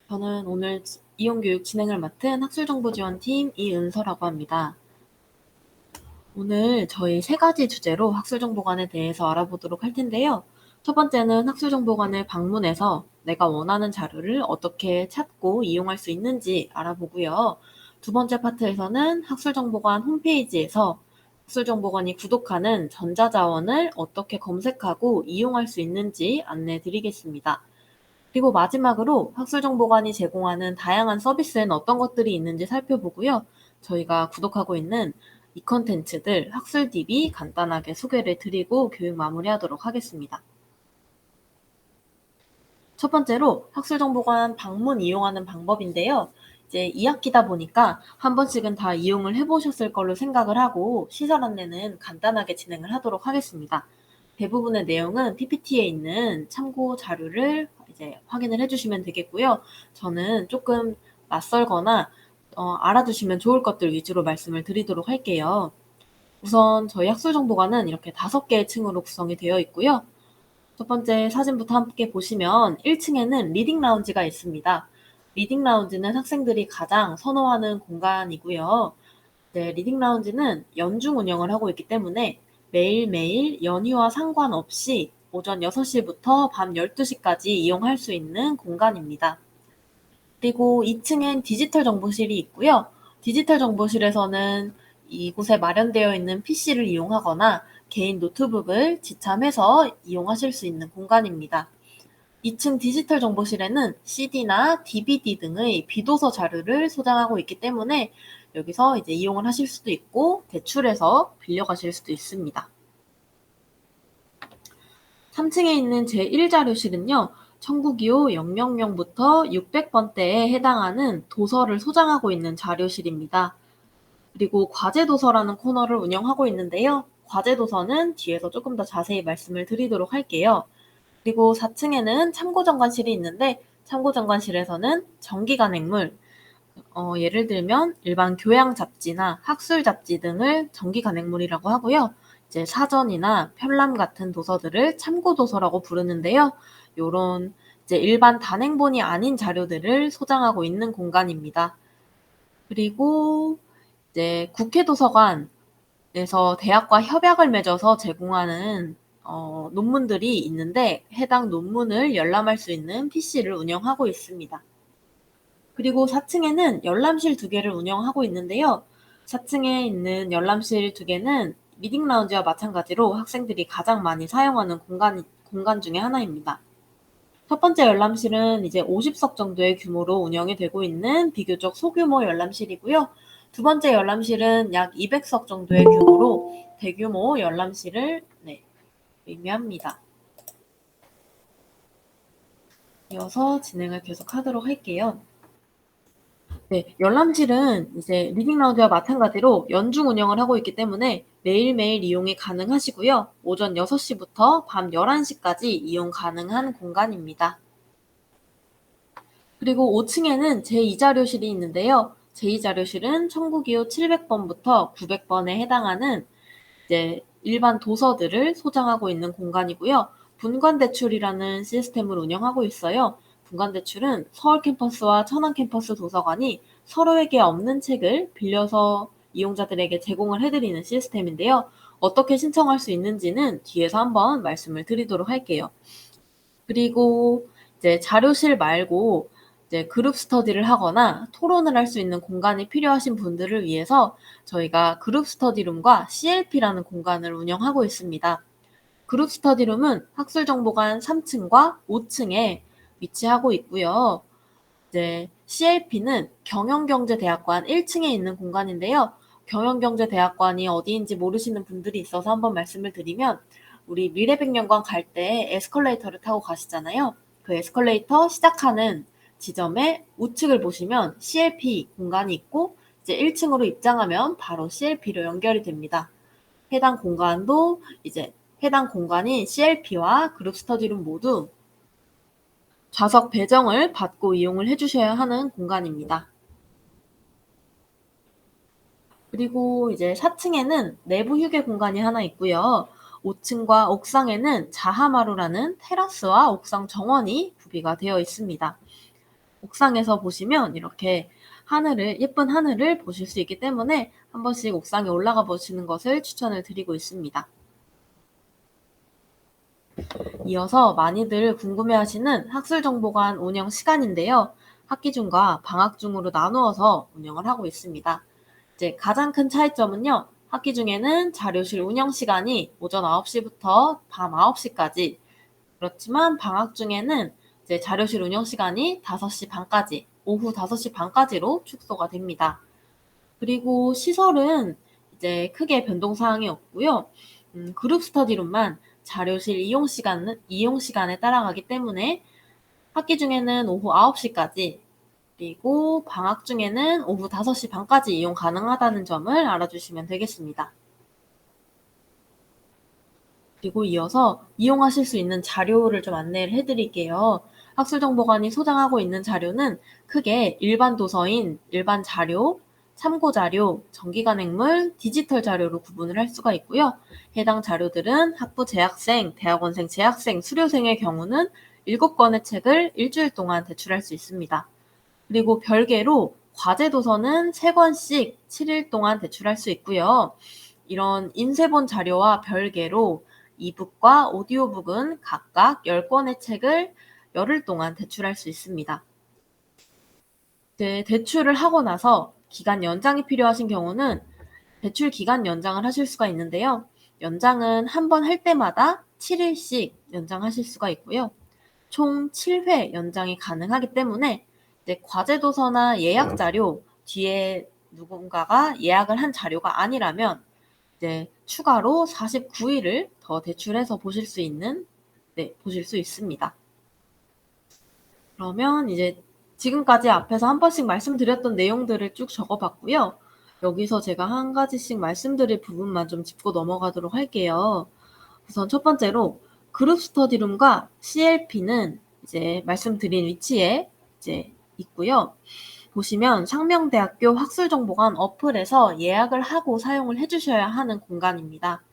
저는 오늘 이용교육 진행을 맡은 학술정보지원팀 이은서라고 합니다. 오늘 저희 3가지 주제로 학술정보관에 대해서 알아보도록 할 텐데요. 첫 번째는 학술정보관을 방문해서 내가 원하는 자료를 어떻게 찾고 이용할 수 있는지 알아보고요. 두 번째 파트에서는 학술정보관 홈페이지에서 학술정보관이 구독하는 전자자원을 어떻게 검색하고 이용할 수 있는지 안내 드리겠습니다. 그리고 마지막으로 학술정보관이 제공하는 다양한 서비스에는 어떤 것들이 있는지 살펴보고요. 저희가 구독하고 있는 이 컨텐츠들 학술DB 간단하게 소개를 드리고 교육 마무리하도록 하겠습니다. 첫 번째로 학술정보관 방문 이용하는 방법인데요. 이제 2학기다 보니까 한 번씩은 다 이용을 해보셨을 걸로 생각을 하고 시설 안내는 간단하게 진행을 하도록 하겠습니다. 대부분의 내용은 PPT에 있는 참고 자료를 이제 확인을 해주시면 되겠고요. 저는 조금 낯설거나 알아두시면 좋을 것들 위주로 말씀을 드리도록 할게요. 우선 저희 학술정보관은 이렇게 5개의 층으로 구성이 되어 있고요. 첫 번째 사진부터 함께 보시면 1층에는 리딩 라운지가 있습니다. 리딩 라운지는 학생들이 가장 선호하는 공간이고요. 네, 리딩 라운지는 연중 운영을 하고 있기 때문에 매일매일 연휴와 상관없이 오전 6시부터 밤 12시까지 이용할 수 있는 공간입니다. 그리고 2층엔 디지털 정보실이 있고요. 디지털 정보실에서는 이곳에 마련되어 있는 PC를 이용하거나 개인 노트북을 지참해서 이용하실 수 있는 공간입니다. 2층 디지털 정보실에는 CD나 DVD 등의 비도서 자료를 소장하고 있기 때문에 여기서 이제 이용을 하실 수도 있고 대출해서 빌려가실 수도 있습니다. 3층에 있는 제1자료실은요. 1925 000부터 600번대에 해당하는 도서를 소장하고 있는 자료실입니다. 그리고 과제도서라는 코너를 운영하고 있는데요. 과제도서는 뒤에서 조금 더 자세히 말씀을 드리도록 할게요. 그리고 4층에는 참고정관실이 있는데 참고정관실에서는 정기간행물, 예를 들면 일반 교양 잡지나 학술 잡지 등을 정기간행물이라고 하고요. 이제 사전이나 편람 같은 도서들을 참고도서라고 부르는데요. 요런 이제 일반 단행본이 아닌 자료들을 소장하고 있는 공간입니다. 그리고 이제 국회도서관에서 대학과 협약을 맺어서 제공하는 논문들이 있는데 해당 논문을 열람할 수 있는 PC를 운영하고 있습니다. 그리고 4층에는 열람실 2개를 운영하고 있는데요. 4층에 있는 열람실 2개는 리딩 라운지와 마찬가지로 학생들이 가장 많이 사용하는 공간 중에 하나입니다. 첫 번째 열람실은 이제 50석 정도의 규모로 운영이 되고 있는 비교적 소규모 열람실이고요. 두 번째 열람실은 약 200석 정도의 규모로 대규모 열람실을 의미합니다. 이어서 진행을 계속하도록 할게요. 네, 열람실은 이제 리딩 라운지와 마찬가지로 연중 운영을 하고 있기 때문에 매일매일 이용이 가능하시고요. 오전 6시부터 밤 11시까지 이용 가능한 공간입니다. 그리고 5층에는 제2자료실이 있는데요. 제2자료실은 1925 700번부터 900번에 해당하는 이제 일반 도서들을 소장하고 있는 공간이고요. 분관대출이라는 시스템을 운영하고 있어요. 분관대출은 서울 캠퍼스와 천안 캠퍼스 도서관이 서로에게 없는 책을 빌려서 이용자들에게 제공을 해드리는 시스템인데요. 어떻게 신청할 수 있는지는 뒤에서 한번 말씀을 드리도록 할게요. 그리고 이제 자료실 말고 이제 그룹 스터디를 하거나 토론을 할 수 있는 공간이 필요하신 분들을 위해서 저희가 그룹 스터디룸과 CLP라는 공간을 운영하고 있습니다. 그룹 스터디룸은 학술정보관 3층과 5층에 위치하고 있고요. 이제 CLP는 경영경제대학관 1층에 있는 공간인데요. 경영경제대학관이 어디인지 모르시는 분들이 있어서 한번 말씀을 드리면 우리 미래백년관 갈 때 에스컬레이터를 타고 가시잖아요. 그 에스컬레이터 시작하는 지점에 우측을 보시면 CLP 공간이 있고 이제 1층으로 입장하면 바로 CLP로 연결이 됩니다. 해당 공간도 이제 해당 공간인 CLP와 그룹 스터디룸 모두 좌석 배정을 받고 이용을 해주셔야 하는 공간입니다. 그리고 이제 4층에는 내부 휴게 공간이 하나 있고요. 5층과 옥상에는 자하마루라는 테라스와 옥상 정원이 구비가 되어 있습니다. 옥상에서 보시면 이렇게 예쁜 하늘을 보실 수 있기 때문에 한 번씩 옥상에 올라가 보시는 것을 추천을 드리고 있습니다. 이어서 많이들 궁금해하시는 학술정보관 운영 시간인데요. 학기 중과 방학 중으로 나누어서 운영을 하고 있습니다. 이제 가장 큰 차이점은요. 학기 중에는 자료실 운영 시간이 오전 9시부터 밤 9시까지, 그렇지만 방학 중에는 이제 자료실 운영 시간이 5시 반까지, 오후 5시 반까지로 축소가 됩니다. 그리고 시설은 이제 크게 변동 사항이 없고요. 그룹 스터디룸만 자료실 이용 시간에 따라가기 때문에 학기 중에는 오후 9시까지, 그리고 방학 중에는 오후 5시 반까지 이용 가능하다는 점을 알아주시면 되겠습니다. 그리고 이어서 이용하실 수 있는 자료를 좀 안내를 해드릴게요. 학술정보관이 소장하고 있는 자료는 크게 일반 도서인 일반 자료, 참고 자료, 정기간행물, 디지털 자료로 구분을 할 수가 있고요. 해당 자료들은 학부 재학생, 대학원생, 재학생, 수료생의 경우는 7권의 책을 일주일 동안 대출할 수 있습니다. 그리고 별개로 과제 도서는 3권씩 7일 동안 대출할 수 있고요. 이런 인쇄본 자료와 별개로 이북과 오디오북은 각각 10권의 책을 열흘 동안 대출할 수 있습니다. 대출을 하고 나서 기간 연장이 필요하신 경우는 대출 기간 연장을 하실 수가 있는데요. 연장은 한 번 할 때마다 7일씩 연장하실 수가 있고요. 총 7회 연장이 가능하기 때문에 이제 과제 도서나 예약 자료 뒤에 누군가가 예약을 한 자료가 아니라면 이제 추가로 49일을 더 대출해서 보실 수 있습니다. 그러면 이제 지금까지 앞에서 한 번씩 말씀드렸던 내용들을 쭉 적어봤고요. 여기서 제가 한 가지씩 말씀드릴 부분만 좀 짚고 넘어가도록 할게요. 우선 첫 번째로 그룹 스터디룸과 CLP는 이제 말씀드린 위치에 이제 있고요. 보시면 상명대학교 학술정보관 어플에서 예약을 하고 사용을 해주셔야 하는 공간입니다.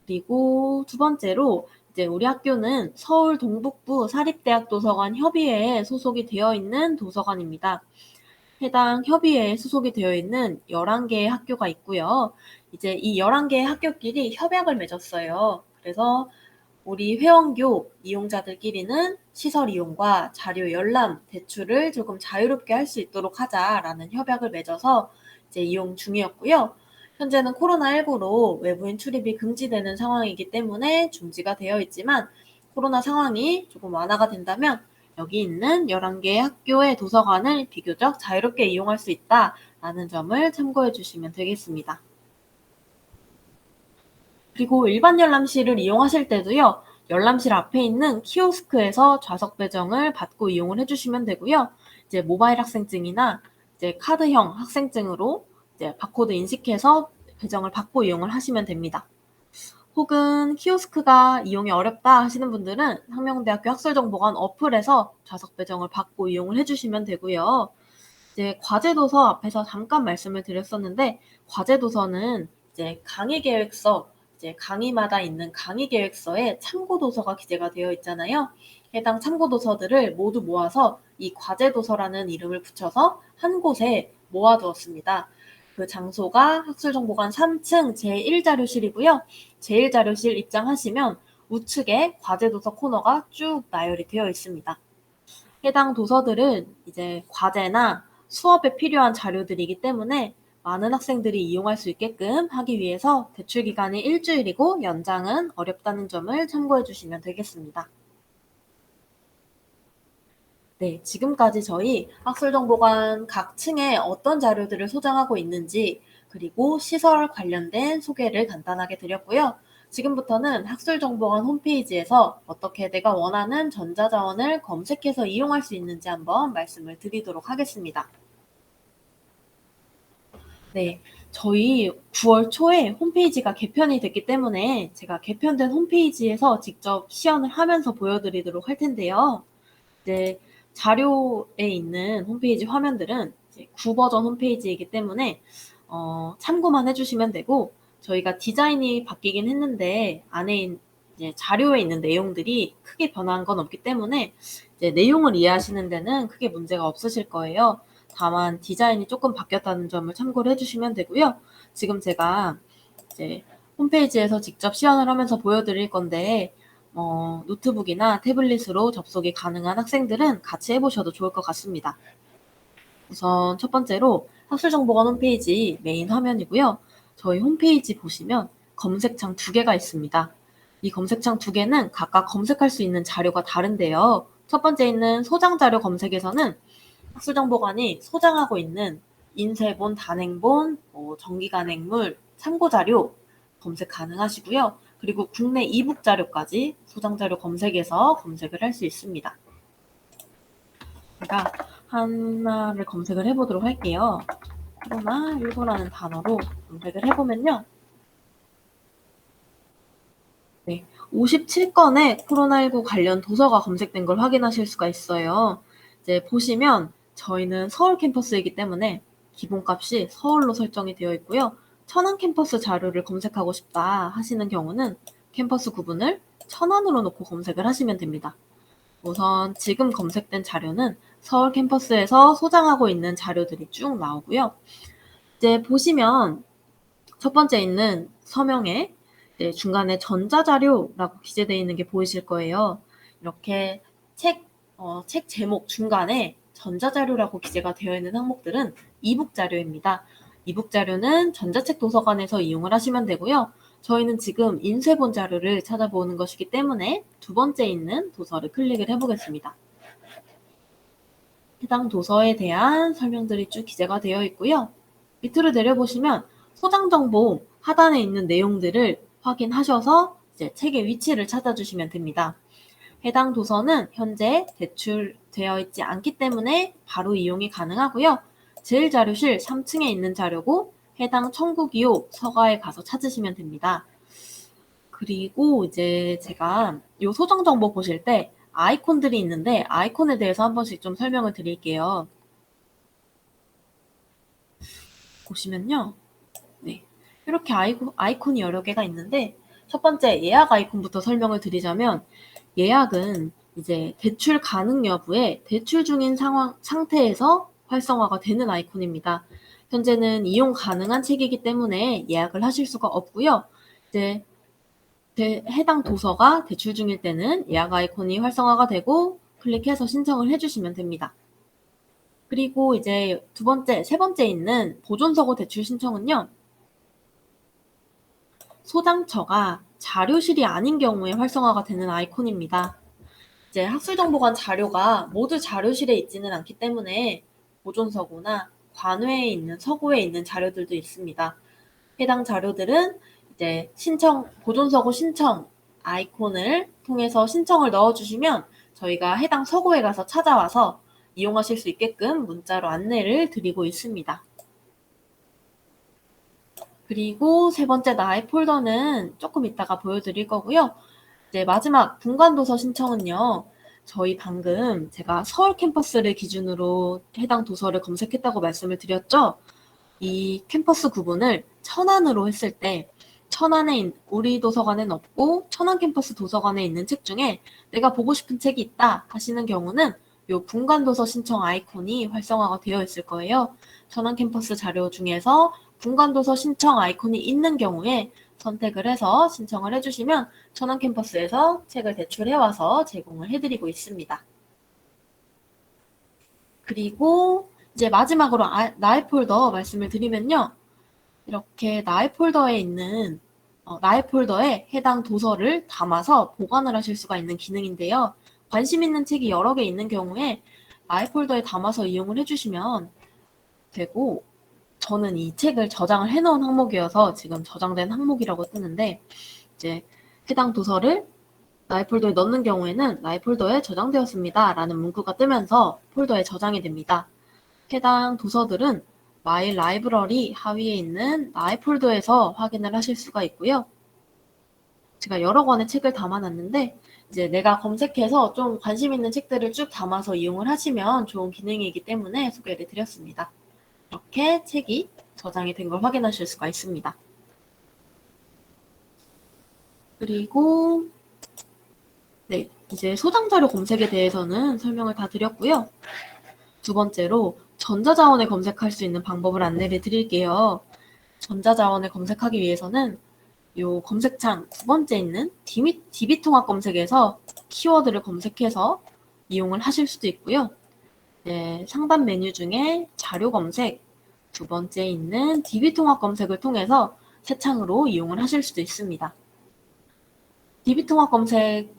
그리고 두 번째로 이제 우리 학교는 서울 동북부 사립대학도서관 협의회에 소속이 되어 있는 도서관입니다. 해당 협의회에 소속이 되어 있는 11개의 학교가 있고요. 이제 이 11개의 학교끼리 협약을 맺었어요. 그래서 우리 회원교 이용자들끼리는 시설 이용과 자료 열람, 대출을 조금 자유롭게 할 수 있도록 하자라는 협약을 맺어서 이제 이용 중이었고요. 현재는 코로나19로 외부인 출입이 금지되는 상황이기 때문에 중지가 되어 있지만 코로나 상황이 조금 완화가 된다면 여기 있는 11개의 학교의 도서관을 비교적 자유롭게 이용할 수 있다라는 점을 참고해 주시면 되겠습니다. 그리고 일반 열람실을 이용하실 때도요. 열람실 앞에 있는 키오스크에서 좌석 배정을 받고 이용을 해주시면 되고요. 이제 모바일 학생증이나 이제 카드형 학생증으로 이제 바코드 인식해서 배정을 받고 이용을 하시면 됩니다. 혹은 키오스크가 이용이 어렵다 하시는 분들은 상명대학교 학술정보관 어플에서 좌석 배정을 받고 이용을 해주시면 되고요. 이제 과제도서 앞에서 잠깐 말씀을 드렸었는데 과제도서는 이제 강의계획서, 이제 강의마다 있는 강의계획서에 참고도서가 기재가 되어 있잖아요. 해당 참고도서들을 모두 모아서 이 과제도서라는 이름을 붙여서 한 곳에 모아두었습니다. 그 장소가 학술정보관 3층 제1자료실이고요. 제1자료실 입장하시면 우측에 과제도서 코너가 쭉 나열이 되어 있습니다. 해당 도서들은 이제 과제나 수업에 필요한 자료들이기 때문에 많은 학생들이 이용할 수 있게끔 하기 위해서 대출 기간이 일주일이고 연장은 어렵다는 점을 참고해 주시면 되겠습니다. 네, 지금까지 저희 학술정보관 각 층에 어떤 자료들을 소장하고 있는지 그리고 시설 관련된 소개를 간단하게 드렸고요. 지금부터는 학술정보관 홈페이지에서 어떻게 내가 원하는 전자자원을 검색해서 이용할 수 있는지 한번 말씀을 드리도록 하겠습니다. 네, 저희 9월 초에 홈페이지가 개편이 됐기 때문에 제가 개편된 홈페이지에서 직접 시연을 하면서 보여드리도록 할 텐데요. 이제 자료에 있는 홈페이지 화면들은 이제 9버전 홈페이지이기 때문에 참고만 해주시면 되고 저희가 디자인이 바뀌긴 했는데 안에 이제 자료에 있는 내용들이 크게 변한 건 없기 때문에 이제 내용을 이해하시는 데는 크게 문제가 없으실 거예요. 다만 디자인이 조금 바뀌었다는 점을 참고를 해주시면 되고요. 지금 제가 이제 홈페이지에서 직접 시연을 하면서 보여드릴 건데 노트북이나 태블릿으로 접속이 가능한 학생들은 같이 해보셔도 좋을 것 같습니다. 우선 첫 번째로 학술정보관 홈페이지 메인 화면이고요. 저희 홈페이지 보시면 검색창 2개가 있습니다. 이 검색창 2개는 각각 검색할 수 있는 자료가 다른데요. 첫 번째 있는 소장자료 검색에서는 학술정보관이 소장하고 있는 인쇄본, 단행본, 정기간행물, 참고자료 검색 가능하시고요. 그리고 국내 이북 자료까지 소장자료 검색에서 검색을 할 수 있습니다. 제가 하나를 검색을 해보도록 할게요. 코로나19라는 단어로 검색을 해보면요. 네, 57건의 코로나19 관련 도서가 검색된 걸 확인하실 수가 있어요. 이제 보시면 저희는 서울 캠퍼스이기 때문에 기본값이 서울로 설정이 되어 있고요. 천안 캠퍼스 자료를 검색하고 싶다 하시는 경우는 캠퍼스 구분을 천안으로 놓고 검색을 하시면 됩니다. 우선 지금 검색된 자료는 서울 캠퍼스에서 소장하고 있는 자료들이 쭉 나오고요. 이제 보시면 첫 번째 있는 서명에 중간에 전자자료라고 기재되어 있는 게 보이실 거예요. 이렇게 책 제목 중간에 전자자료라고 기재가 되어 있는 항목들은 이북 자료입니다. 이북 자료는 전자책 도서관에서 이용을 하시면 되고요. 저희는 지금 인쇄본 자료를 찾아보는 것이기 때문에 두 번째 있는 도서를 클릭을 해보겠습니다. 해당 도서에 대한 설명들이 쭉 기재가 되어 있고요. 밑으로 내려보시면 소장 정보 하단에 있는 내용들을 확인하셔서 이제 책의 위치를 찾아주시면 됩니다. 해당 도서는 현재 대출되어 있지 않기 때문에 바로 이용이 가능하고요. 제1자료실 3층에 있는 자료고 해당 청구기호 서가에 가서 찾으시면 됩니다. 그리고 이제 제가 이 소장 정보 보실 때 아이콘들이 있는데 아이콘에 대해서 한 번씩 좀 설명을 드릴게요. 보시면요. 네. 이렇게 아이콘이 여러 개가 있는데 첫 번째 예약 아이콘부터 설명을 드리자면 예약은 이제 대출 가능 여부에 대출 중인 상태에서 활성화가 되는 아이콘입니다. 현재는 이용 가능한 책이기 때문에 예약을 하실 수가 없고요. 이제 해당 도서가 대출 중일 때는 예약 아이콘이 활성화가 되고 클릭해서 신청을 해주시면 됩니다. 그리고 이제 세 번째 있는 보존서고 대출 신청은요. 소장처가 자료실이 아닌 경우에 활성화가 되는 아이콘입니다. 이제 학술정보관 자료가 모두 자료실에 있지는 않기 때문에 보존서고나 관외에 있는 서고에 있는 자료들도 있습니다. 해당 자료들은 이제 보존서고 신청 아이콘을 통해서 신청을 넣어주시면 저희가 해당 서고에 가서 찾아와서 이용하실 수 있게끔 문자로 안내를 드리고 있습니다. 그리고 세 번째 나의 폴더는 조금 이따가 보여드릴 거고요. 이제 마지막 분간도서 신청은요. 저희 방금 제가 서울 캠퍼스를 기준으로 해당 도서를 검색했다고 말씀을 드렸죠. 이 캠퍼스 구분을 천안으로 했을 때 천안에 우리 도서관엔 없고 천안 캠퍼스 도서관에 있는 책 중에 내가 보고 싶은 책이 있다 하시는 경우는 이 분간도서 신청 아이콘이 활성화가 되어 있을 거예요. 천안 캠퍼스 자료 중에서 분간도서 신청 아이콘이 있는 경우에 선택을 해서 신청을 해주시면 천안 캠퍼스에서 책을 대출해와서 제공을 해드리고 있습니다. 그리고 이제 마지막으로 나의 폴더 말씀을 드리면요. 이렇게 나의 폴더에 있는 나의 폴더에 해당 도서를 담아서 보관을 하실 수가 있는 기능인데요. 관심 있는 책이 여러 개 있는 경우에 나의 폴더에 담아서 이용을 해주시면 되고 저는 이 책을 저장을 해놓은 항목이어서 지금 저장된 항목이라고 뜨는데 이제 해당 도서를 나의 폴더에 넣는 경우에는 나의 폴더에 저장되었습니다 라는 문구가 뜨면서 폴더에 저장이 됩니다. 해당 도서들은 마이 라이브러리 하위에 있는 나의 폴더에서 확인을 하실 수가 있고요. 제가 여러 권의 책을 담아놨는데 이제 내가 검색해서 좀 관심 있는 책들을 쭉 담아서 이용을 하시면 좋은 기능이기 때문에 소개를 드렸습니다. 이렇게 책이 저장이 된 걸 확인하실 수가 있습니다. 그리고 이제 소장자료 검색에 대해서는 설명을 다 드렸고요. 두 번째로 전자자원을 검색할 수 있는 방법을 안내를 드릴게요. 전자자원을 검색하기 위해서는 요 검색창 두 번째 있는 DB통합 검색에서 키워드를 검색해서 이용을 하실 수도 있고요. 네, 상단 메뉴 중에 자료 검색 두 번째 있는 DB통합 검색을 통해서 새 창으로 이용을 하실 수도 있습니다. DB통합 검색,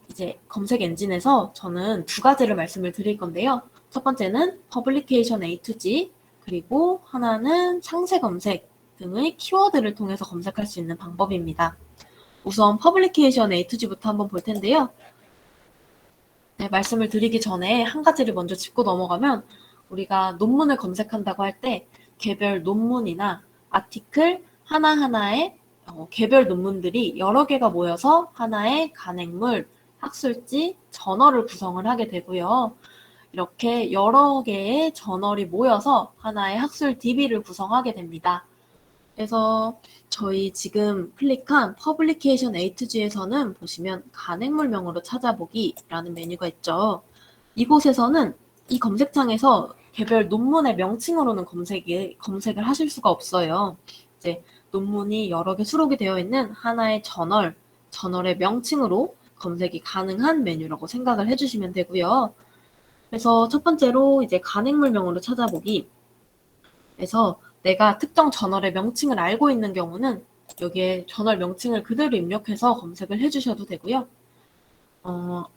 검색 엔진에서 저는 두 가지를 말씀을 드릴 건데요. 첫 번째는 Publication A to G, 그리고 하나는 상세 검색 등의 키워드를 통해서 검색할 수 있는 방법입니다. 우선 Publication A to G부터 한번 볼 텐데요. 네, 말씀을 드리기 전에 한 가지를 먼저 짚고 넘어가면 우리가 논문을 검색한다고 할 때 개별 논문이나 아티클 하나하나에 개별 논문들이 여러 개가 모여서 하나의 간행물, 학술지, 저널을 구성을 하게 되고요. 이렇게 여러 개의 저널이 모여서 하나의 학술 DB를 구성하게 됩니다. 그래서 저희 지금 클릭한 Publication A to G에서는 보시면 간행물명으로 찾아보기라는 메뉴가 있죠. 이곳에서는 이 검색창에서 개별 논문의 명칭으로는 검색을 하실 수가 없어요. 이제 논문이 여러 개 수록이 되어 있는 하나의 저널의 명칭으로 검색이 가능한 메뉴라고 생각을 해주시면 되고요. 그래서 첫 번째로 이제 간행물명으로 찾아보기. 그래서 내가 특정 저널의 명칭을 알고 있는 경우는 여기에 저널 명칭을 그대로 입력해서 검색을 해주셔도 되고요.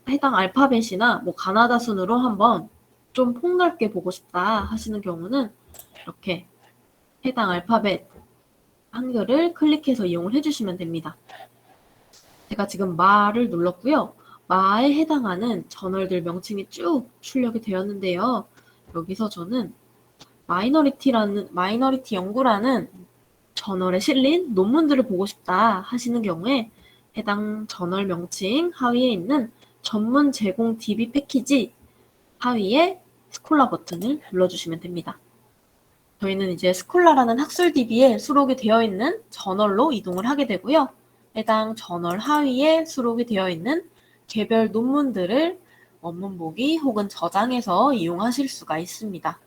해당 알파벳이나 뭐 가나다 순으로 한번 좀 폭넓게 보고 싶다 하시는 경우는 이렇게 해당 알파벳 한글을 클릭해서 이용을 해주시면 됩니다. 제가 지금 마를 눌렀고요. 마에 해당하는 저널들 명칭이 쭉 출력이 되었는데요. 여기서 저는 마이너리티 연구라는 저널에 실린 논문들을 보고 싶다 하시는 경우에 해당 저널 명칭 하위에 있는 전문 제공 DB 패키지 하위에 스콜라 버튼을 눌러주시면 됩니다. 저희는 이제 스콜라라는 학술 DB에 수록이 되어 있는 저널로 이동을 하게 되고요. 해당 저널 하위에 수록이 되어 있는 개별 논문들을 원문 보기 혹은 저장해서 이용하실 수가 있습니다.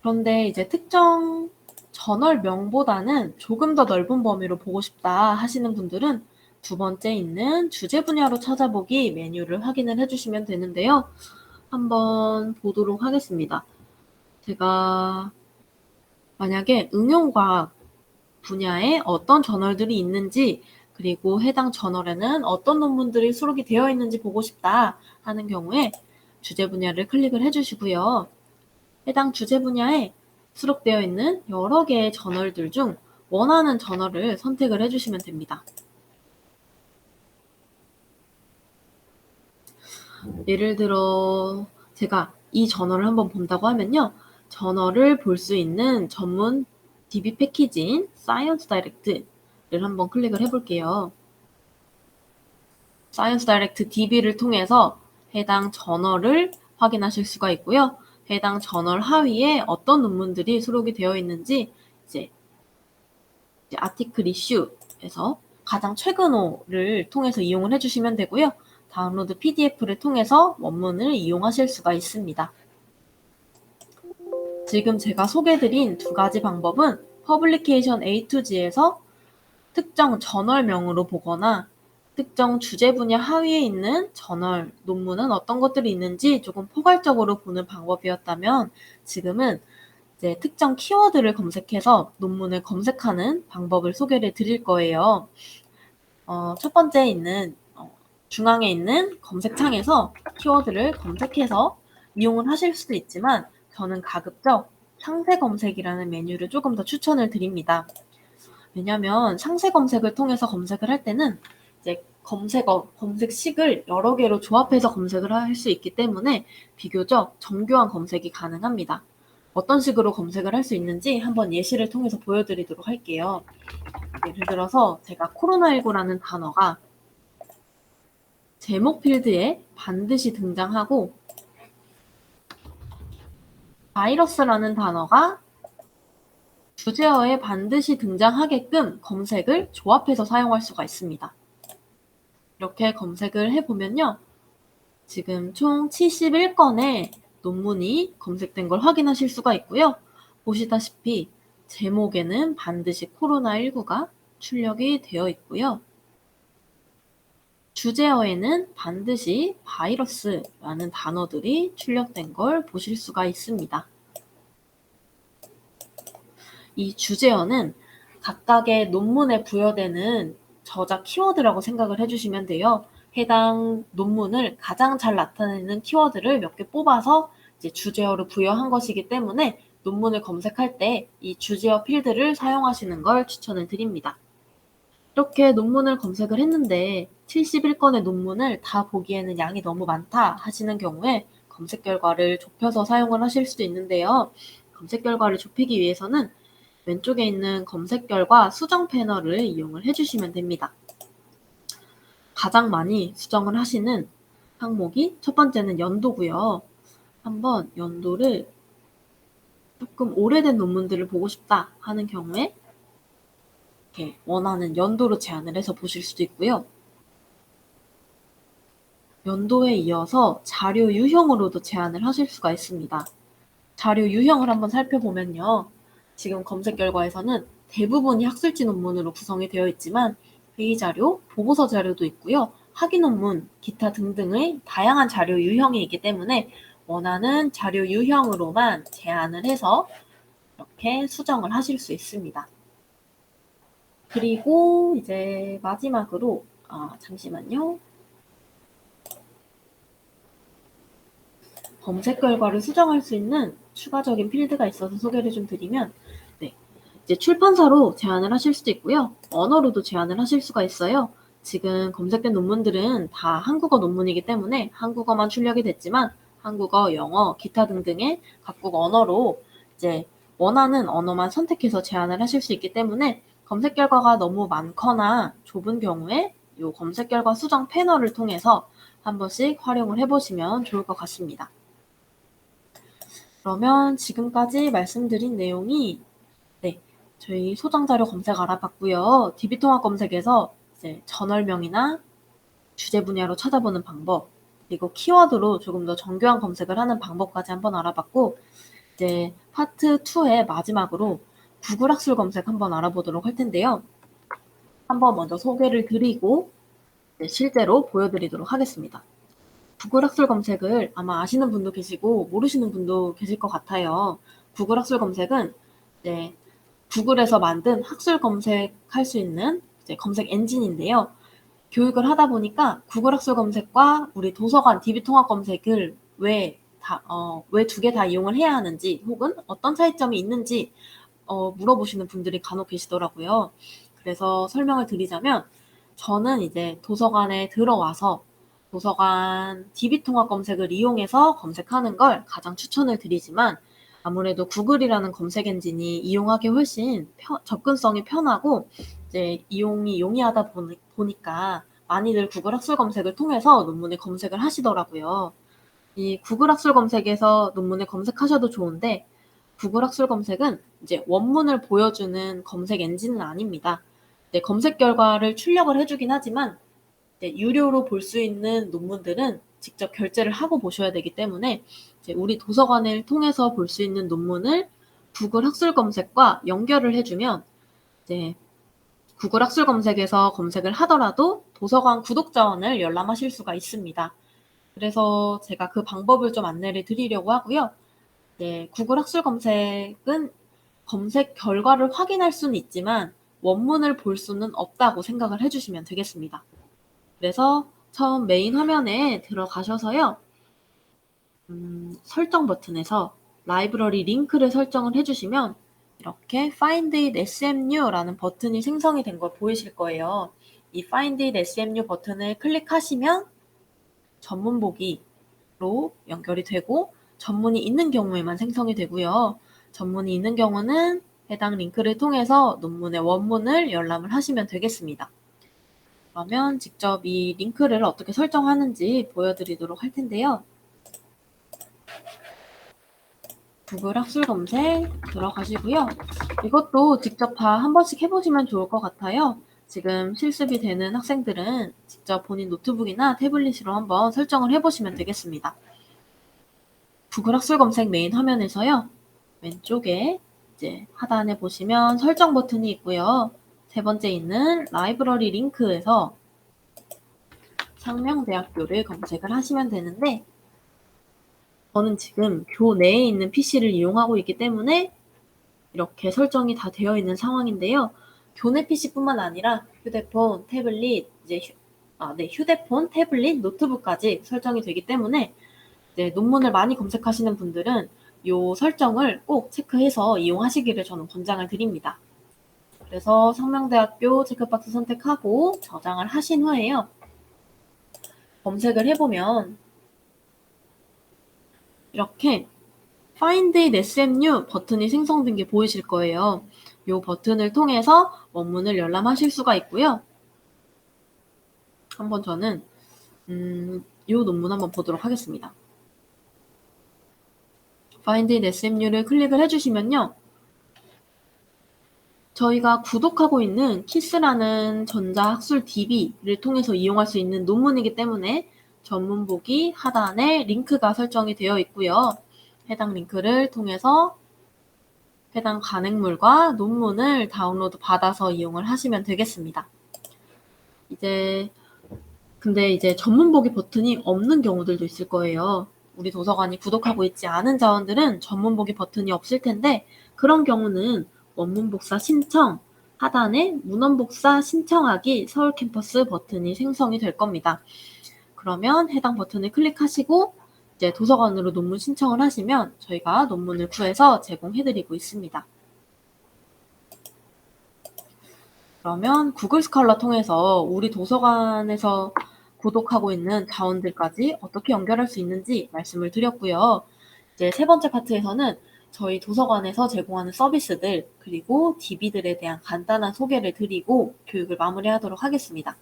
그런데 이제 특정 저널명보다는 조금 더 넓은 범위로 보고 싶다 하시는 분들은 두 번째 있는 주제 분야로 찾아보기 메뉴를 확인을 해주시면 되는데요. 한번 보도록 하겠습니다. 제가 만약에 응용과학 분야에 어떤 저널들이 있는지 그리고 해당 저널에는 어떤 논문들이 수록이 되어 있는지 보고 싶다 하는 경우에 주제 분야를 클릭을 해주시고요. 해당 주제 분야에 수록되어 있는 여러 개의 저널들 중 원하는 저널을 선택을 해주시면 됩니다. 예를 들어 제가 이 저널을 한번 본다고 하면요. 저널을 볼 수 있는 전문 DB 패키지인 사이언스 다이렉트를 한번 클릭을 해볼게요. 사이언스 다이렉트 DB를 통해서 해당 저널을 확인하실 수가 있고요. 해당 저널 하위에 어떤 논문들이 수록이 되어 있는지 이제 아티클 이슈에서 가장 최근호를 통해서 이용을 해주시면 되고요. 다운로드 PDF를 통해서 원문을 이용하실 수가 있습니다. 지금 제가 소개드린 두 가지 방법은 Publication A to G에서 특정 저널명으로 보거나 특정 주제 분야 하위에 있는 저널, 논문은 어떤 것들이 있는지 조금 포괄적으로 보는 방법이었다면 지금은 이제 특정 키워드를 검색해서 논문을 검색하는 방법을 소개를 드릴 거예요. 첫 번째 있는 중앙에 있는 검색창에서 키워드를 검색해서 이용을 하실 수도 있지만 저는 가급적 상세 검색이라는 메뉴를 조금 더 추천을 드립니다. 왜냐하면 상세 검색을 통해서 검색을 할 때는 이제 검색식을 여러 개로 조합해서 검색을 할 수 있기 때문에 비교적 정교한 검색이 가능합니다. 어떤 식으로 검색을 할 수 있는지 한번 예시를 통해서 보여드리도록 할게요. 예를 들어서 제가 코로나19라는 단어가 제목 필드에 반드시 등장하고 바이러스라는 단어가 주제어에 반드시 등장하게끔 검색을 조합해서 사용할 수가 있습니다. 이렇게 검색을 해보면요. 지금 총 71건의 논문이 검색된 걸 확인하실 수가 있고요. 보시다시피 제목에는 반드시 코로나19가 출력이 되어 있고요. 주제어에는 반드시 바이러스라는 단어들이 출력된 걸 보실 수가 있습니다. 이 주제어는 각각의 논문에 부여되는 저자 키워드라고 생각을 해주시면 돼요. 해당 논문을 가장 잘 나타내는 키워드를 몇 개 뽑아서 이제 주제어로 부여한 것이기 때문에 논문을 검색할 때 이 주제어 필드를 사용하시는 걸 추천을 드립니다. 이렇게 논문을 검색을 했는데 71건의 논문을 다 보기에는 양이 너무 많다 하시는 경우에 검색 결과를 좁혀서 사용을 하실 수도 있는데요. 검색 결과를 좁히기 위해서는 왼쪽에 있는 검색 결과 수정 패널을 이용을 해주시면 됩니다. 가장 많이 수정을 하시는 항목이 첫 번째는 연도고요. 한번 연도를 조금 오래된 논문들을 보고 싶다 하는 경우에 이렇게 원하는 연도로 제한을 해서 보실 수도 있고요. 연도에 이어서 자료 유형으로도 제한을 하실 수가 있습니다. 자료 유형을 한번 살펴보면요. 지금 검색 결과에서는 대부분이 학술지 논문으로 구성이 되어 있지만 회의 자료, 보고서 자료도 있고요. 학위 논문, 기타 등등의 다양한 자료 유형이 있기 때문에 원하는 자료 유형으로만 제한을 해서 이렇게 수정을 하실 수 있습니다. 그리고 이제 마지막으로 잠시만요. 검색 결과를 수정할 수 있는 추가적인 필드가 있어서 소개를 좀 드리면 이제 출판사로 제안을 하실 수도 있고요. 언어로도 제안을 하실 수가 있어요. 지금 검색된 논문들은 다 한국어 논문이기 때문에 한국어만 출력이 됐지만 한국어, 영어, 기타 등등의 각국 언어로 이제 원하는 언어만 선택해서 제안을 하실 수 있기 때문에 검색 결과가 너무 많거나 좁은 경우에 이 검색 결과 수정 패널을 통해서 한 번씩 활용을 해보시면 좋을 것 같습니다. 그러면 지금까지 말씀드린 내용이 저희 소장자료 검색 알아봤고요. DB통합 검색에서 이제 저널명이나 주제 분야로 찾아보는 방법, 그리고 키워드로 조금 더 정교한 검색을 하는 방법까지 한번 알아봤고, 이제 파트 2의 마지막으로 구글 학술 검색 한번 알아보도록 할 텐데요. 한번 먼저 소개를 드리고 실제로 보여드리도록 하겠습니다. 구글 학술 검색을 아마 아시는 분도 계시고 모르시는 분도 계실 것 같아요. 구글 학술 검색은 구글에서 만든 학술 검색할 수 있는 검색 엔진인데요. 교육을 하다 보니까 구글 학술 검색과 우리 도서관 DB통합 검색을 왜 두 개 다 이용을 해야 하는지 혹은 어떤 차이점이 있는지 물어보시는 분들이 간혹 계시더라고요. 그래서 설명을 드리자면 저는 이제 도서관에 들어와서 도서관 DB통합 검색을 이용해서 검색하는 걸 가장 추천을 드리지만 아무래도 구글이라는 검색 엔진이 이용하기 훨씬 접근성이 편하고 이제 이용이 용이하다 보니까 많이들 구글 학술 검색을 통해서 논문을 검색을 하시더라고요. 이 구글 학술 검색에서 논문을 검색하셔도 좋은데 구글 학술 검색은 이제 원문을 보여주는 검색 엔진은 아닙니다. 검색 결과를 출력을 해주긴 하지만 유료로 볼 수 있는 논문들은 직접 결제를 하고 보셔야 되기 때문에 우리 도서관을 통해서 볼 수 있는 논문을 구글 학술 검색과 연결을 해주면 구글 학술 검색에서 검색을 하더라도 도서관 구독자원을 열람하실 수가 있습니다. 그래서 제가 그 방법을 좀 안내를 드리려고 하고요. 구글 학술 검색은 검색 결과를 확인할 수는 있지만 원문을 볼 수는 없다고 생각을 해주시면 되겠습니다. 그래서 처음 메인 화면에 들어가셔서요. 설정 버튼에서 라이브러리 링크를 설정을 해주시면 이렇게 Find it SMU라는 버튼이 생성이 된 걸 보이실 거예요. 이 Find it SMU 버튼을 클릭하시면 전문 보기로 연결이 되고 전문이 있는 경우에만 생성이 되고요. 전문이 있는 경우는 해당 링크를 통해서 논문의 원문을 열람을 하시면 되겠습니다. 그러면 직접 이 링크를 어떻게 설정하는지 보여드리도록 할 텐데요. 구글 학술 검색 들어가시고요. 이것도 직접 다 한 번씩 해보시면 좋을 것 같아요. 지금 실습이 되는 학생들은 직접 본인 노트북이나 태블릿으로 한번 설정을 해보시면 되겠습니다. 구글 학술 검색 메인 화면에서요. 왼쪽에 이제 하단에 보시면 설정 버튼이 있고요. 세 번째 있는 라이브러리 링크에서 상명대학교를 검색을 하시면 되는데 저는 지금 교내에 있는 PC를 이용하고 있기 때문에 이렇게 설정이 다 되어 있는 상황인데요. 교내 PC뿐만 아니라 휴대폰, 태블릿, 휴대폰, 태블릿, 노트북까지 설정이 되기 때문에 이제 논문을 많이 검색하시는 분들은 이 설정을 꼭 체크해서 이용하시기를 저는 권장을 드립니다. 그래서 상명대학교 체크박스 선택하고 저장을 하신 후에요. 검색을 해보면 이렇게 Find in SMU 버튼이 생성된 게 보이실 거예요. 이 버튼을 통해서 원문을 열람하실 수가 있고요. 한번 저는 이 논문 한번 보도록 하겠습니다. Find in SMU를 클릭을 해주시면요. 저희가 구독하고 있는 키스라는 전자학술 DB를 통해서 이용할 수 있는 논문이기 때문에 전문 보기 하단에 링크가 설정이 되어 있고요. 해당 링크를 통해서 해당 간행물과 논문을 다운로드 받아서 이용을 하시면 되겠습니다. 근데 이제 전문 보기 버튼이 없는 경우들도 있을 거예요. 우리 도서관이 구독하고 있지 않은 자원들은 전문 보기 버튼이 없을 텐데 그런 경우는 원문 복사 신청 하단에 문헌 복사 신청하기 서울 캠퍼스 버튼이 생성이 될 겁니다. 그러면 해당 버튼을 클릭하시고 이제 도서관으로 논문 신청을 하시면 저희가 논문을 구해서 제공해드리고 있습니다. 그러면 구글 스칼라 통해서 우리 도서관에서 구독하고 있는 자원들까지 어떻게 연결할 수 있는지 말씀을 드렸고요. 이제 세 번째 파트에서는 저희 도서관에서 제공하는 서비스들 그리고 DB들에 대한 간단한 소개를 드리고 교육을 마무리하도록 하겠습니다.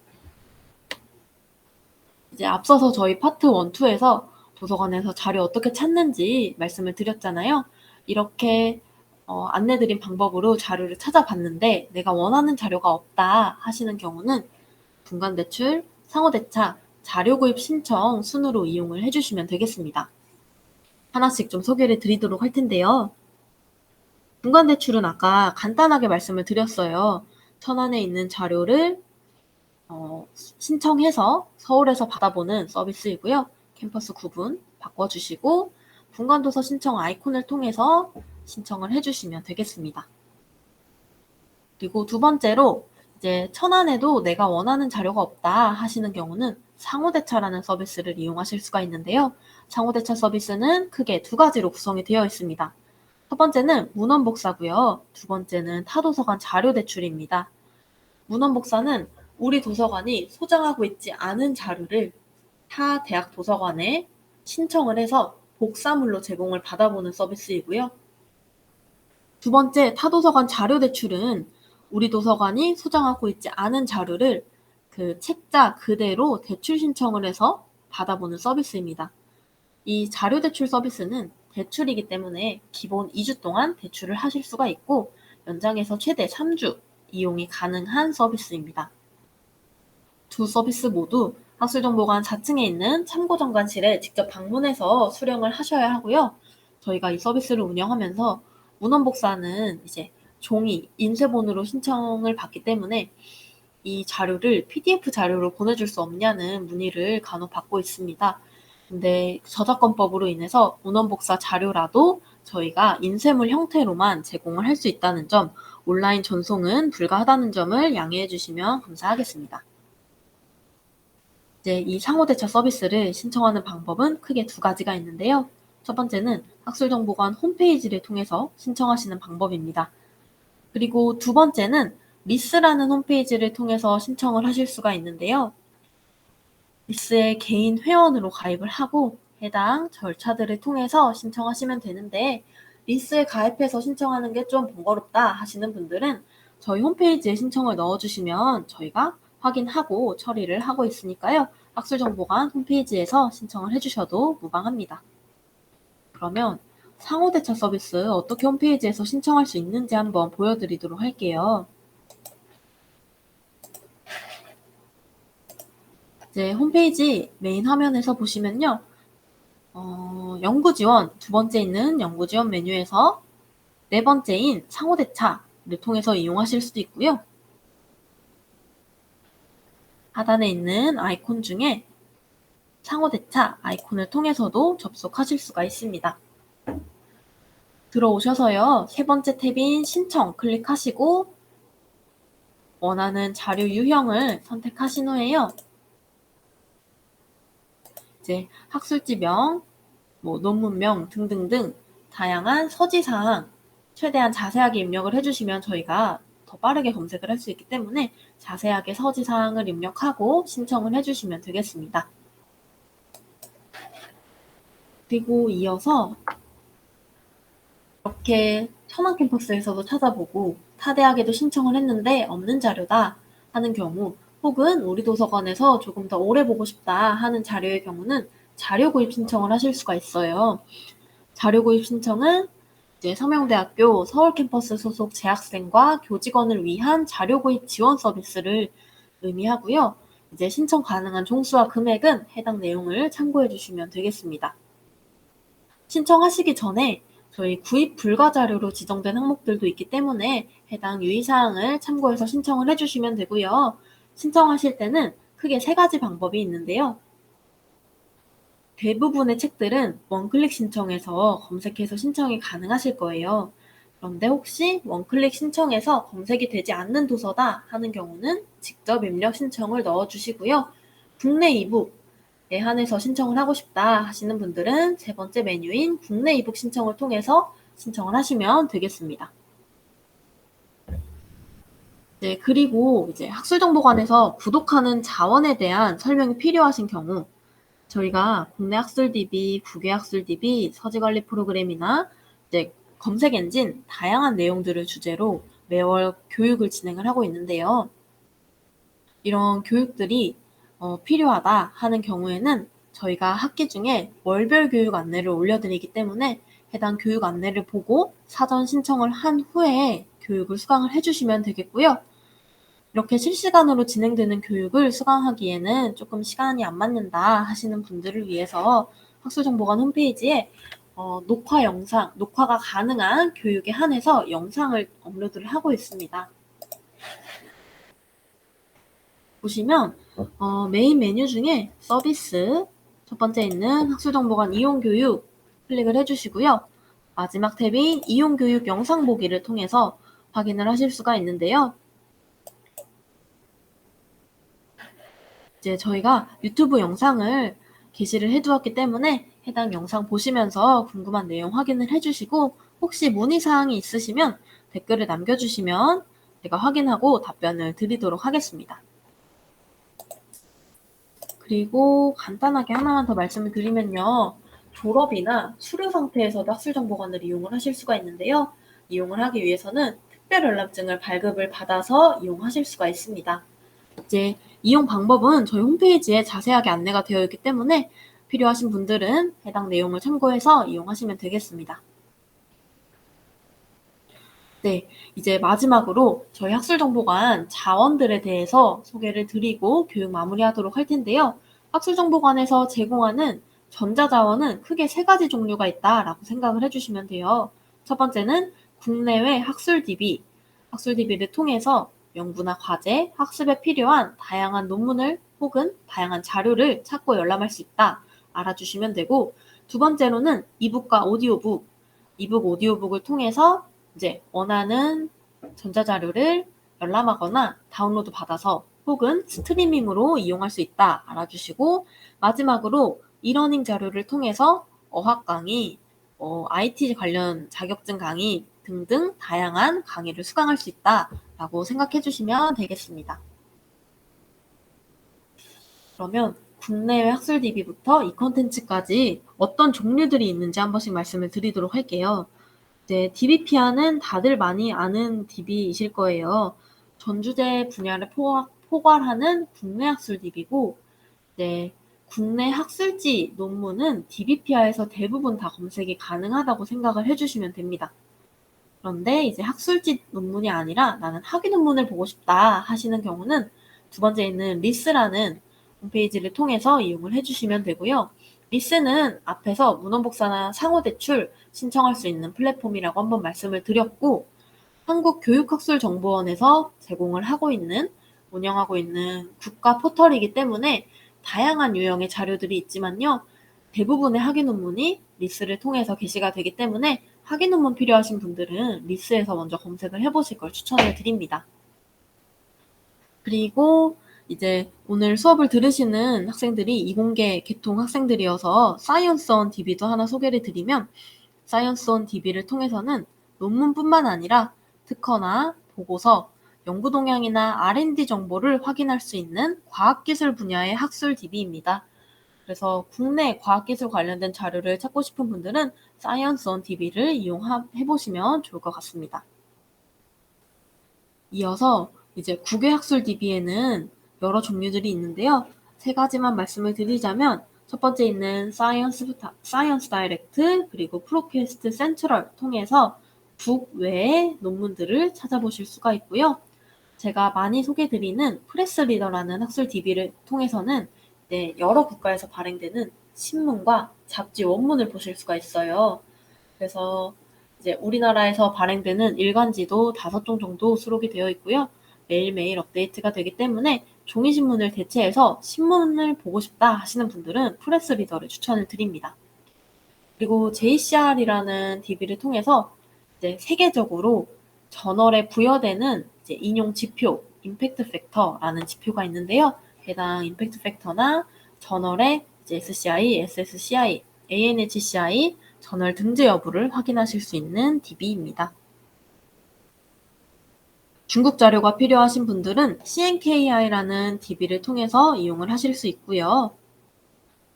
이제 앞서서 저희 파트 1, 2에서 도서관에서 자료 어떻게 찾는지 말씀을 드렸잖아요. 이렇게 안내드린 방법으로 자료를 찾아봤는데 내가 원하는 자료가 없다 하시는 경우는 분간대출, 상호대차, 자료구입 신청 순으로 이용을 해주시면 되겠습니다. 하나씩 좀 소개를 드리도록 할 텐데요. 분간대출은 아까 간단하게 말씀을 드렸어요. 천안에 있는 자료를 신청해서 서울에서 받아보는 서비스이고요. 캠퍼스 구분 바꿔주시고 분간도서 신청 아이콘을 통해서 신청을 해주시면 되겠습니다. 그리고 두 번째로 이제 천안에도 내가 원하는 자료가 없다 하시는 경우는 상호대차라는 서비스를 이용하실 수가 있는데요. 상호대차 서비스는 크게 두 가지로 구성이 되어 있습니다. 첫 번째는 문헌복사고요. 두 번째는 타도서관 자료대출입니다. 문헌복사는 우리 도서관이 소장하고 있지 않은 자료를 타 대학 도서관에 신청을 해서 복사물로 제공을 받아보는 서비스이고요. 두 번째 타도서관 자료대출은 우리 도서관이 소장하고 있지 않은 자료를 그 책자 그대로 대출 신청을 해서 받아보는 서비스입니다. 이 자료대출 서비스는 대출이기 때문에 기본 2주 동안 대출을 하실 수가 있고 연장해서 최대 3주 이용이 가능한 서비스입니다. 두 서비스 모두 학술정보관 4층에 있는 참고정관실에 직접 방문해서 수령을 하셔야 하고요. 저희가 이 서비스를 운영하면서 문헌복사는 이제 종이, 인쇄본으로 신청을 받기 때문에 이 자료를 PDF 자료로 보내줄 수 없냐는 문의를 간혹 받고 있습니다. 근데 저작권법으로 인해서 문헌복사 자료라도 저희가 인쇄물 형태로만 제공을 할 수 있다는 점, 온라인 전송은 불가하다는 점을 양해해 주시면 감사하겠습니다. 이제 이 상호대차 서비스를 신청하는 방법은 크게 두 가지가 있는데요. 첫 번째는 학술정보관 홈페이지를 통해서 신청하시는 방법입니다. 그리고 두 번째는 리스라는 홈페이지를 통해서 신청을 하실 수가 있는데요. 리스의 개인 회원으로 가입을 하고 해당 절차들을 통해서 신청하시면 되는데 리스에 가입해서 신청하는 게 좀 번거롭다 하시는 분들은 저희 홈페이지에 신청을 넣어주시면 저희가 확인하고 처리를 하고 있으니까요. 학술정보관 홈페이지에서 신청을 해주셔도 무방합니다. 그러면 상호대차 서비스 어떻게 홈페이지에서 신청할 수 있는지 한번 보여드리도록 할게요. 이제 홈페이지 메인 화면에서 보시면요. 연구 지원, 두 번째 있는 연구 지원 메뉴에서 네 번째인 상호 대차를 통해서 이용하실 수도 있고요. 하단에 있는 아이콘 중에 상호 대차 아이콘을 통해서도 접속하실 수가 있습니다. 들어오셔서요. 세 번째 탭인 신청 클릭하시고 원하는 자료 유형을 선택하신 후에요. 이제 학술지명, 논문명 등등등 다양한 서지사항 최대한 자세하게 입력을 해주시면 저희가 더 빠르게 검색을 할 수 있기 때문에 자세하게 서지사항을 입력하고 신청을 해주시면 되겠습니다. 그리고 이어서 이렇게 천안캠퍼스에서도 찾아보고 타 대학에도 신청을 했는데 없는 자료다 하는 경우, 혹은 우리 도서관에서 조금 더 오래 보고 싶다 하는 자료의 경우는 자료 구입 신청을 하실 수가 있어요. 자료 구입 신청은 이제 서명대학교 서울캠퍼스 소속 재학생과 교직원을 위한 자료 구입 지원 서비스를 의미하고요. 이제 신청 가능한 종수와 금액은 해당 내용을 참고해 주시면 되겠습니다. 신청하시기 전에 저희 구입 불가 자료로 지정된 항목들도 있기 때문에 해당 유의사항을 참고해서 신청을 해주시면 되고요. 신청하실 때는 크게 세 가지 방법이 있는데요. 대부분의 책들은 원클릭 신청에서 검색해서 신청이 가능하실 거예요. 그런데 혹시 원클릭 신청에서 검색이 되지 않는 도서다 하는 경우는 직접 입력 신청을 넣어주시고요. 국내 이북에 한해서 신청을 하고 싶다 하시는 분들은 세 번째 메뉴인 국내 이북 신청을 통해서 신청을 하시면 되겠습니다. 네, 그리고 이제 학술정보관에서 구독하는 자원에 대한 설명이 필요하신 경우 저희가 국내 학술 DB, 국외 학술 DB, 서지관리 프로그램이나 이제 검색 엔진 다양한 내용들을 주제로 매월 교육을 진행을 하고 있는데요. 이런 교육들이 필요하다 하는 경우에는 저희가 학기 중에 월별 교육 안내를 올려드리기 때문에 해당 교육 안내를 보고 사전 신청을 한 후에 교육을 수강을 해주시면 되겠고요. 이렇게 실시간으로 진행되는 교육을 수강하기에는 조금 시간이 안 맞는다 하시는 분들을 위해서 학술정보관 홈페이지에 녹화가 가능한 교육에 한해서 영상을 업로드를 하고 있습니다. 보시면 메인 메뉴 중에 서비스 첫 번째 있는 학술정보관 이용교육 클릭을 해주시고요. 마지막 탭인 이용교육 영상 보기를 통해서 확인을 하실 수가 있는데요. 이제 저희가 유튜브 영상을 게시를 해두었기 때문에 해당 영상 보시면서 궁금한 내용 확인을 해주시고 혹시 문의사항이 있으시면 댓글을 남겨주시면 제가 확인하고 답변을 드리도록 하겠습니다. 그리고 간단하게 하나만 더 말씀을 드리면요. 졸업이나 수료 상태에서도 학술정보관을 이용을 하실 수가 있는데요. 이용을 하기 위해서는 특별연락증을 발급을 받아서 이용하실 수가 있습니다. 이제 이용 방법은 저희 홈페이지에 자세하게 안내가 되어 있기 때문에 필요하신 분들은 해당 내용을 참고해서 이용하시면 되겠습니다. 네, 이제 마지막으로 저희 학술정보관 자원들에 대해서 소개를 드리고 교육 마무리하도록 할 텐데요. 학술정보관에서 제공하는 전자자원은 크게 세 가지 종류가 있다라고 생각을 해주시면 돼요. 첫 번째는 국내외 학술 DB, 학술 DB를 통해서 연구나 과제, 학습에 필요한 다양한 논문을 혹은 다양한 자료를 찾고 열람할 수 있다 알아주시면 되고, 두 번째로는 이북과 오디오북, 이북 오디오북을 통해서 이제 원하는 전자자료를 열람하거나 다운로드 받아서 혹은 스트리밍으로 이용할 수 있다 알아주시고, 마지막으로 이러닝 자료를 통해서 어학 강의, IT 관련 자격증 강의 등등 다양한 강의를 수강할 수 있다라고 생각해 주시면 되겠습니다. 그러면 국내외 학술 DB부터 이 컨텐츠까지 어떤 종류들이 있는지 한 번씩 말씀을 드리도록 할게요. 이제 DBPR는 다들 많이 아는 DB이실 거예요. 전주제 분야를 포괄하는 국내 학술 DB고, 네, 국내 학술지 논문은 DBPR에서 대부분 다 검색이 가능하다고 생각을 해주시면 됩니다. 그런데 이제 학술지 논문이 아니라 나는 학위 논문을 보고 싶다 하시는 경우는 두 번째 있는 리스라는 홈페이지를 통해서 이용을 해주시면 되고요. 리스는 앞에서 문헌복사나 상호대출 신청할 수 있는 플랫폼이라고 한번 말씀을 드렸고, 한국교육학술정보원에서 제공을 하고 있는, 운영하고 있는 국가 포털이기 때문에 다양한 유형의 자료들이 있지만요. 대부분의 학위 논문이 리스를 통해서 게시가 되기 때문에 학위 논문 필요하신 분들은 리스에서 먼저 검색을 해보실 걸 추천을 드립니다. 그리고 이제 오늘 수업을 들으시는 학생들이 이공계 계통 학생들이어서 사이언스 온 DB도 하나 소개를 드리면, 사이언스 온 DB를 통해서는 논문뿐만 아니라 특허나 보고서, 연구 동향이나 R&D 정보를 확인할 수 있는 과학기술 분야의 학술 DB입니다. 그래서 국내 과학기술 관련된 자료를 찾고 싶은 분들은 사이언스 온 DB를 이용해 보시면 좋을 것 같습니다. 이어서 이제 국외학술 DB에는 여러 종류들이 있는데요. 세 가지만 말씀을 드리자면, 첫 번째 있는 사이언스 다이렉트, 그리고 프로퀘스트 센트럴 통해서 국외의 논문들을 찾아보실 수가 있고요. 제가 많이 소개드리는 프레스 리더라는 학술 DB를 통해서는 여러 국가에서 발행되는 신문과 잡지 원문을 보실 수가 있어요. 그래서 이제 우리나라에서 발행되는 일간지도 5종 정도 수록이 되어 있고요. 매일매일 업데이트가 되기 때문에 종이신문을 대체해서 신문을 보고 싶다 하시는 분들은 프레스 리더를 추천을 드립니다. 그리고 JCR이라는 DB를 통해서 이제 세계적으로 저널에 부여되는 이제 인용 지표, 임팩트 팩터라는 지표가 있는데요. 해당 임팩트 팩터나 저널의 이제 SCI, SSCI, ANHCI, 저널 등재 여부를 확인하실 수 있는 DB입니다. 중국 자료가 필요하신 분들은 CNKI라는 DB를 통해서 이용을 하실 수 있고요.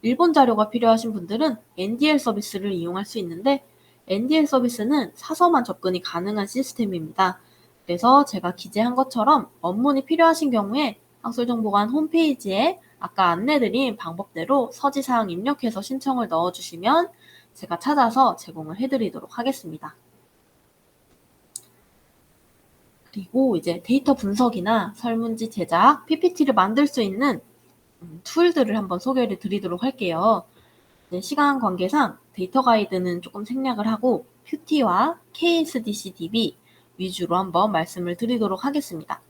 일본 자료가 필요하신 분들은 NDL 서비스를 이용할 수 있는데, NDL 서비스는 사서만 접근이 가능한 시스템입니다. 그래서 제가 기재한 것처럼 원문이 필요하신 경우에 학술정보관 홈페이지에 아까 안내드린 방법대로 서지사항 입력해서 신청을 넣어주시면 제가 찾아서 제공을 해드리도록 하겠습니다. 그리고 이제 데이터 분석이나 설문지 제작, PPT를 만들 수 있는 툴들을 한번 소개를 드리도록 할게요. 시간 관계상 데이터 가이드는 조금 생략을 하고 큐티와 KSDC DB 위주로 한번 말씀을 드리도록 하겠습니다.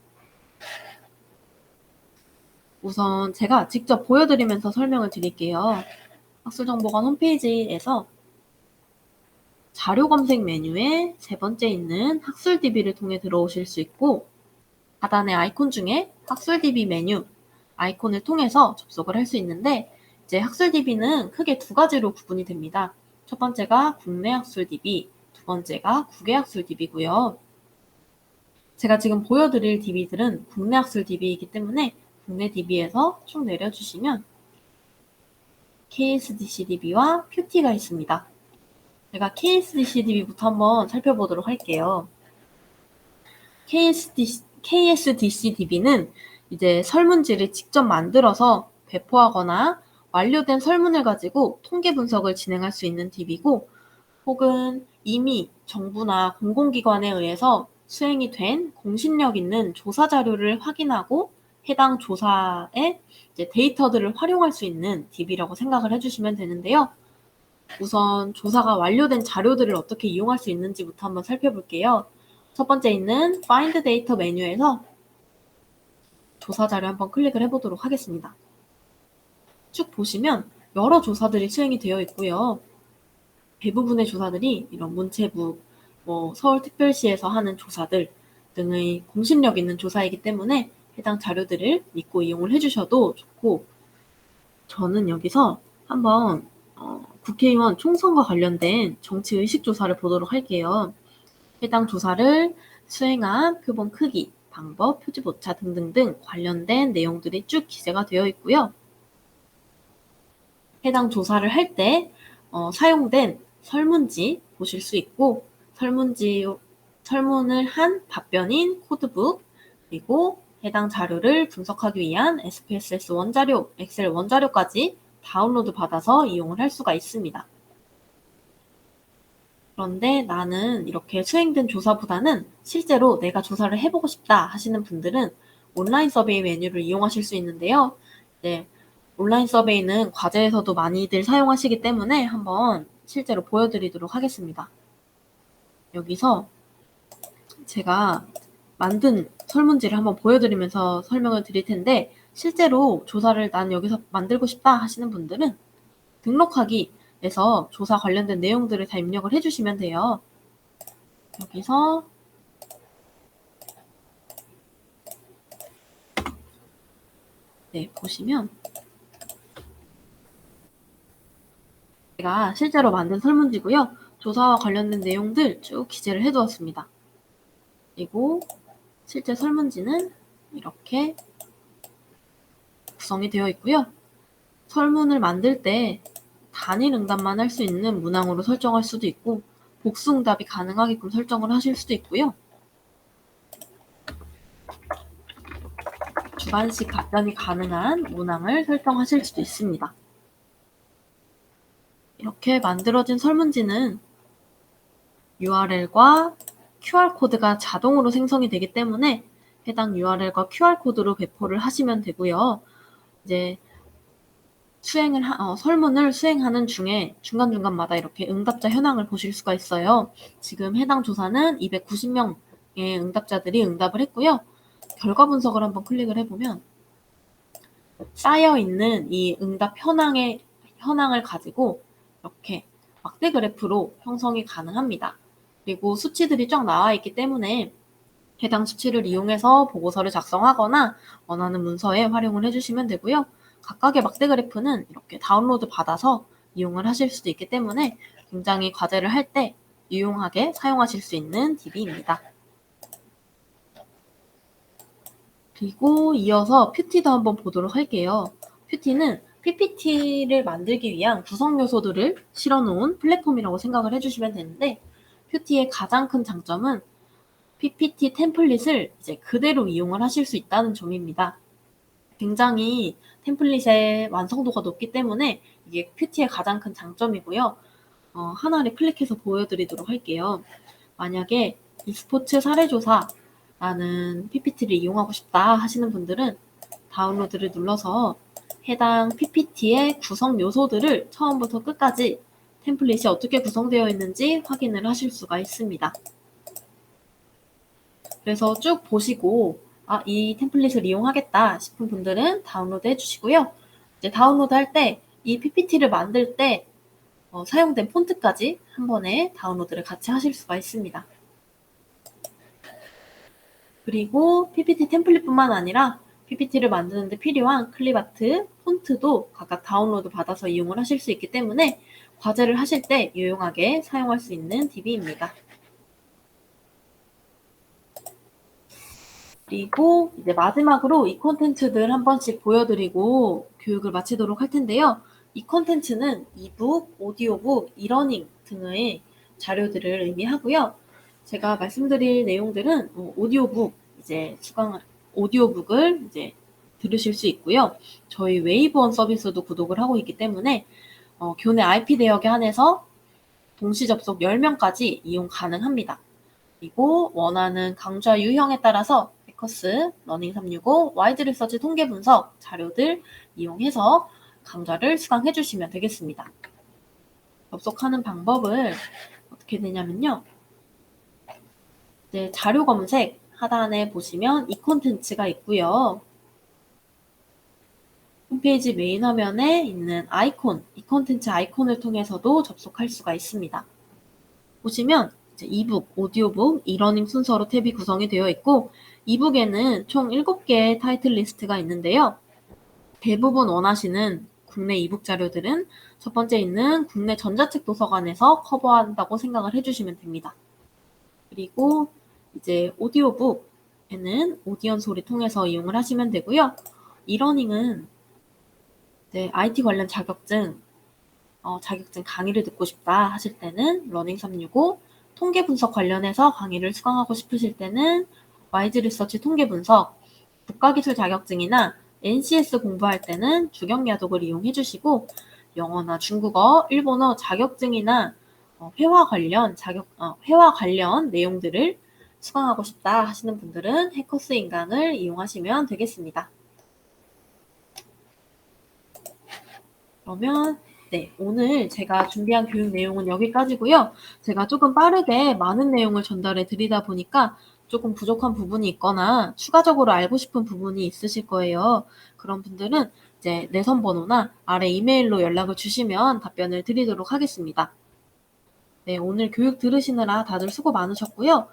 우선 제가 직접 보여드리면서 설명을 드릴게요. 학술정보관 홈페이지에서 자료 검색 메뉴에 세 번째 있는 학술 DB를 통해 들어오실 수 있고, 하단의 아이콘 중에 학술 DB 메뉴 아이콘을 통해서 접속을 할 수 있는데, 이제 학술 DB는 크게 두 가지로 구분이 됩니다. 첫 번째가 국내 학술 DB, 두 번째가 국외 학술 DB고요. 제가 지금 보여드릴 DB들은 국내 학술 DB이기 때문에 국내 DB에서 쭉 내려주시면 KSDC DB와 큐티가 있습니다. 제가 KSDC DB부터 한번 살펴보도록 할게요. KSDC DB는 이제 설문지를 직접 만들어서 배포하거나 완료된 설문을 가지고 통계 분석을 진행할 수 있는 DB고, 혹은 이미 정부나 공공기관에 의해서 수행이 된 공신력 있는 조사 자료를 확인하고 해당 조사의 이제 데이터들을 활용할 수 있는 DB라고 생각을 해주시면 되는데요. 우선 조사가 완료된 자료들을 어떻게 이용할 수 있는지부터 한번 살펴볼게요. 첫 번째 있는 Find Data 메뉴에서 조사 자료 한번 클릭을 해보도록 하겠습니다. 쭉 보시면 여러 조사들이 수행이 되어 있고요. 대부분의 조사들이 이런 문체부, 서울특별시에서 하는 조사들 등의 공신력 있는 조사이기 때문에 해당 자료들을 믿고 이용을 해주셔도 좋고, 저는 여기서 한번 국회의원 총선과 관련된 정치의식 조사를 보도록 할게요. 해당 조사를 수행한 표본 크기, 방법, 표지 오차 등등등 관련된 내용들이 쭉 기재가 되어 있고요. 해당 조사를 할 때 사용된 설문지 보실 수 있고, 설문을 한 답변인 코드북, 그리고 해당 자료를 분석하기 위한 SPSS 원자료, 엑셀 원자료까지 다운로드 받아서 이용을 할 수가 있습니다. 그런데 나는 이렇게 수행된 조사보다는 실제로 내가 조사를 해보고 싶다 하시는 분들은 온라인 서베이 메뉴를 이용하실 수 있는데요. 온라인 서베이는 과제에서도 많이들 사용하시기 때문에 한번 실제로 보여드리도록 하겠습니다. 여기서 제가 만든 설문지를 한번 보여드리면서 설명을 드릴 텐데, 실제로 조사를 난 여기서 만들고 싶다 하시는 분들은 등록하기에서 조사 관련된 내용들을 다 입력을 해주시면 돼요. 여기서 보시면 제가 실제로 만든 설문지고요. 조사와 관련된 내용들 쭉 기재를 해두었습니다. 그리고 실제 설문지는 이렇게 구성이 되어 있고요. 설문을 만들 때 단일 응답만 할 수 있는 문항으로 설정할 수도 있고, 복수 응답이 가능하게끔 설정을 하실 수도 있고요. 주관식 답변이 가능한 문항을 설정하실 수도 있습니다. 이렇게 만들어진 설문지는 URL과 QR코드가 자동으로 생성이 되기 때문에 해당 URL과 QR코드로 배포를 하시면 되고요. 이제 설문을 수행하는 중에 중간중간마다 이렇게 응답자 현황을 보실 수가 있어요. 지금 해당 조사는 290명의 응답자들이 응답을 했고요. 결과 분석을 한번 클릭을 해보면 쌓여있는 이 응답 현황을 가지고 이렇게 막대 그래프로 형성이 가능합니다. 그리고 수치들이 쫙 나와 있기 때문에 해당 수치를 이용해서 보고서를 작성하거나 원하는 문서에 활용을 해주시면 되고요. 각각의 막대 그래프는 이렇게 다운로드 받아서 이용을 하실 수도 있기 때문에 굉장히 과제를 할 때 유용하게 사용하실 수 있는 DB입니다. 그리고 이어서 퓨티도 한번 보도록 할게요. 퓨티는 PPT를 만들기 위한 구성 요소들을 실어놓은 플랫폼이라고 생각을 해주시면 되는데, 퓨티의 가장 큰 장점은 PPT 템플릿을 이제 그대로 이용을 하실 수 있다는 점입니다. 굉장히 템플릿의 완성도가 높기 때문에 이게 퓨티의 가장 큰 장점이고요. 하나를 클릭해서 보여드리도록 할게요. 만약에 e스포츠 사례조사라는 PPT를 이용하고 싶다 하시는 분들은 다운로드를 눌러서 해당 PPT의 구성 요소들을 처음부터 끝까지 템플릿이 어떻게 구성되어 있는지 확인을 하실 수가 있습니다. 그래서 쭉 보시고 이 템플릿을 이용하겠다 싶은 분들은 다운로드 해주시고요. 이제 다운로드 할 때 이 PPT를 만들 때 사용된 폰트까지 한 번에 다운로드를 같이 하실 수가 있습니다. 그리고 PPT 템플릿뿐만 아니라 PPT를 만드는 데 필요한 클립아트, 폰트도 각각 다운로드 받아서 이용을 하실 수 있기 때문에 과제를 하실 때 유용하게 사용할 수 있는 DB입니다. 그리고 이제 마지막으로 이 콘텐츠들 한 번씩 보여드리고 교육을 마치도록 할 텐데요. 이 콘텐츠는 이북, 오디오북, 이러닝 등의 자료들을 의미하고요. 제가 말씀드릴 내용들은 오디오북을 이제 들으실 수 있고요. 저희 웨이브원 서비스도 구독을 하고 있기 때문에 교내 IP 대역에 한해서 동시 접속 10명까지 이용 가능합니다. 그리고 원하는 강좌 유형에 따라서 패커스, 러닝365, 와이드 리서치 통계 분석 자료들 이용해서 강좌를 수강해 주시면 되겠습니다. 접속하는 방법을 어떻게 되냐면요. 이제 자료 검색 하단에 보시면 이 콘텐츠가 있고요. 홈페이지 메인 화면에 있는 아이콘, 이 콘텐츠 아이콘을 통해서도 접속할 수가 있습니다. 보시면 이북, 오디오북, 이러닝 순서로 탭이 구성이 되어 있고, 이북에는 총 7개의 타이틀 리스트가 있는데요. 대부분 원하시는 국내 이북 자료들은 첫 번째 있는 국내 전자책 도서관에서 커버한다고 생각을 해주시면 됩니다. 그리고 이제 오디오북에는 오디언 소리 통해서 이용을 하시면 되고요. 이러닝은 IT 관련 자격증 강의를 듣고 싶다 하실 때는 러닝365, 통계 분석 관련해서 강의를 수강하고 싶으실 때는 와이즈 리서치 통계 분석, 국가기술 자격증이나 NCS 공부할 때는 주경야독을 이용해 주시고, 영어나 중국어, 일본어 자격증이나 회화 관련 내용들을 수강하고 싶다 하시는 분들은 해커스 인강을 이용하시면 되겠습니다. 그러면 네, 오늘 제가 준비한 교육 내용은 여기까지고요. 제가 조금 빠르게 많은 내용을 전달해 드리다 보니까 조금 부족한 부분이 있거나 추가적으로 알고 싶은 부분이 있으실 거예요. 그런 분들은 이제 내선 번호나 아래 이메일로 연락을 주시면 답변을 드리도록 하겠습니다. 네, 오늘 교육 들으시느라 다들 수고 많으셨고요.